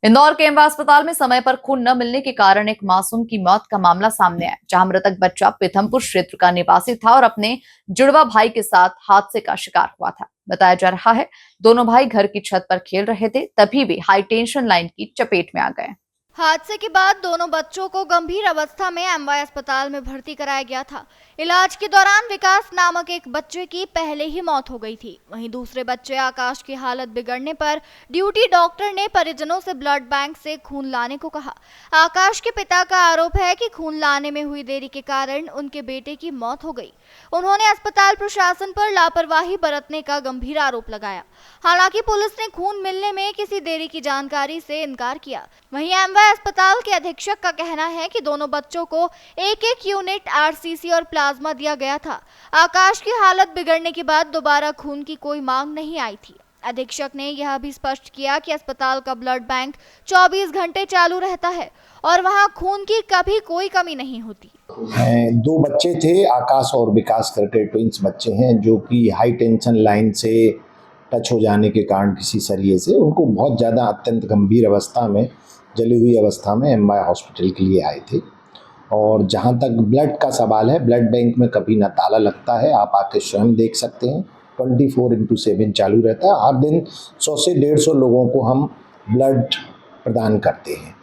इंदौर के एमवा अस्पताल में समय पर खून न मिलने के कारण एक मासूम की मौत का मामला सामने आया, जहां मृतक बच्चा पीथमपुर क्षेत्र का निवासी था और अपने जुड़वा भाई के साथ हादसे का शिकार हुआ था। बताया जा रहा है दोनों भाई घर की छत पर खेल रहे थे, तभी वे हाई टेंशन लाइन की चपेट में आ गए। हादसे के बाद दोनों बच्चों को गंभीर अवस्था में एमवाय अस्पताल में भर्ती कराया गया था। इलाज के दौरान विकास नामक एक बच्चे की पहले ही मौत हो गई थी। वहीं दूसरे बच्चे आकाश की हालत बिगड़ने पर ड्यूटी डॉक्टर ने परिजनों से ब्लड बैंक से खून लाने को कहा। आकाश के पिता का आरोप है कि खून लाने में हुई देरी के कारण उनके बेटे की मौत हो गई। उन्होंने अस्पताल प्रशासन पर लापरवाही बरतने का गंभीर आरोप लगाया। हालांकि पुलिस ने खून मिलने में किसी देरी की जानकारी से इनकार किया। वहीं एमवाय अस्पताल के अधीक्षक का कहना है कि दोनों बच्चों को एक यूनिट आरसीसी और प्लाज्मा दिया गया था। आकाश की हालत बिगड़ने के बाद दोबारा खून की कोई मांग नहीं आई थी। अधीक्षक ने यह भी स्पष्ट किया कि अस्पताल का ब्लड बैंक 24 घंटे चालू रहता है और वहां खून की कभी कोई कमी नहीं होती। दो बच्चे थे, आकाश और विकास करके ट्विंस बच्चे हैं, जो कि हाई टेंशन लाइन से टच हो जाने के कारण किसी सरिये से उनको बहुत ज़्यादा अत्यंत गंभीर अवस्था में, जली हुई अवस्था में एमवाय हॉस्पिटल के लिए आए थे। और जहाँ तक ब्लड का सवाल है, ब्लड बैंक में कभी ना ताला लगता है, आप आके स्वयं देख सकते हैं। 24/7 चालू रहता है। हर दिन 100 से 150 लोगों को हम ब्लड प्रदान करते हैं।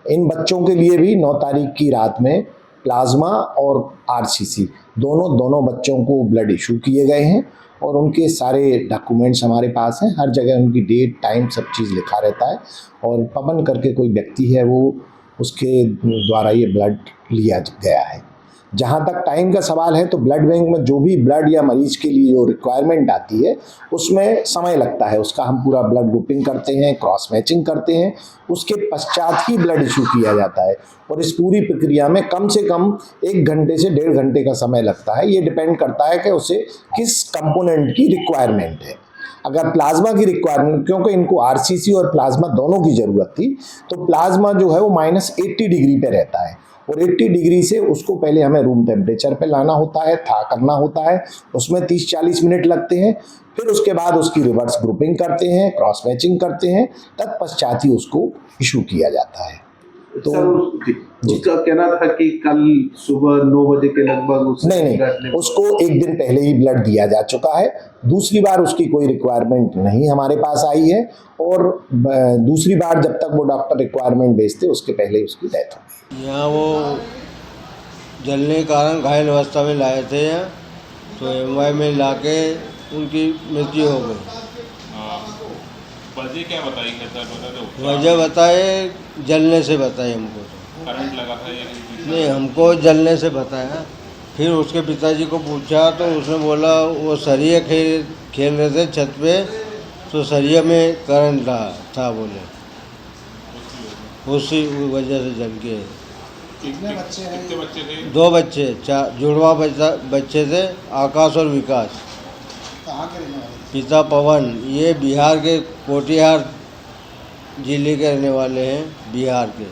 इन बच्चों के लिए भी 9 तारीख की रात में प्लाज्मा और आरसीसी दोनों बच्चों को ब्लड इशू किए गए हैं और उनके सारे डॉक्यूमेंट्स हमारे पास हैं। हर जगह उनकी डेट, टाइम, सब चीज़ लिखा रहता है और पवन करके कोई व्यक्ति है, वो उसके द्वारा ये ब्लड लिया गया है। जहाँ तक टाइम का सवाल है, तो ब्लड बैंक में जो भी ब्लड या मरीज के लिए जो रिक्वायरमेंट आती है, उसमें समय लगता है। उसका हम पूरा ब्लड ग्रुपिंग करते हैं, क्रॉस मैचिंग करते हैं, उसके पश्चात ही ब्लड इशू किया जाता है और इस पूरी प्रक्रिया में कम से कम 1 घंटे से 1.5 घंटे का समय लगता है। ये डिपेंड करता है कि उसे किस कंपोनेंट की रिक्वायरमेंट है। अगर प्लाज्मा की रिक्वायरमेंट, क्योंकि इनको आरसीसी और प्लाज्मा दोनों की ज़रूरत थी, तो प्लाज्मा जो है वो -80 डिग्री पे रहता है और 80 डिग्री से उसको पहले हमें रूम टेम्परेचर पे लाना होता है, था करना होता है। उसमें 30-40 मिनट लगते हैं। फिर उसके बाद उसकी रिवर्स ग्रुपिंग करते हैं, क्रॉस मैचिंग करते हैं, तत्पश्चात ही उसको इशू किया जाता है। तो उसका कहना था कि कल सुबह 9 बजे के लगभग नहीं, उसको 1 दिन पहले ही ब्लड दिया जा चुका है। दूसरी बार उसकी कोई रिक्वायरमेंट नहीं हमारे पास आई है और दूसरी बार जब तक वो डॉक्टर रिक्वायरमेंट भेजते, उसके पहले ही उसकी डेथ हो गई। यहाँ वो जलने के कारण घायल अवस्था में लाए थे यहाँ, तो एमवाय में लाके उनकी मृत्यु हो गई। वजह क्या बताई? वजह बताए, जलने से बताए हमको। तो करंट लगा था या नहीं, हमको जलने से बताया। फिर उसके पिताजी को पूछा तो उसने बोला वो सरिया खेल रहे थे छत पे, तो सरिया में करंट था बोले, उसी वजह से जल के। कितने बच्चे थे? 2 बच्चे, 4 जुड़वा बच्चे थे, आकाश और विकास। कहाँ के रहने वाले? पिता पवन, ये बिहार के कोटिहार जिले के रहने वाले हैं, बिहार के।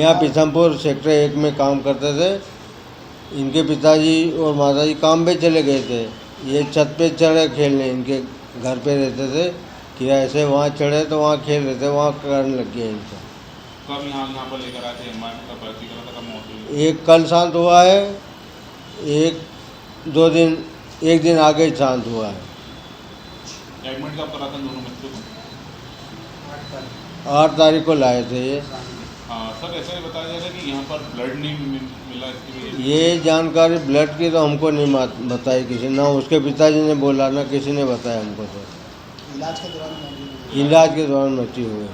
यहाँ पीथमपुर सेक्टर 1 में काम करते थे। इनके पिताजी और माताजी काम पे चले गए थे, ये छत पे चढ़े खेलने, इनके घर पे रहते थे किराए से। वहाँ चढ़े तो वहाँ खेल रहे थे, वहाँ करंट लग गया इनको। कब यहाँ पर लेकर आए थे? भर्ती करा था, कब मौत हुई? एक कल शांत हुआ है, एक दिन आगे शांत हुआ है। एडमिट कब करा था दोनों बच्चों को? 8 तारीख को लाए थे ये। हाँ सर, ऐसा ही बताया जा रहा है कि यहाँ पर ब्लड नहीं मिला इसकी वजह से। ये जानकारी ब्लड की तो हमको नहीं बताई किसी, ना उसके पिताजी ने बोला, ना किसी ने बताया हमको। तो इलाज के दौरान मृत्यु हुई।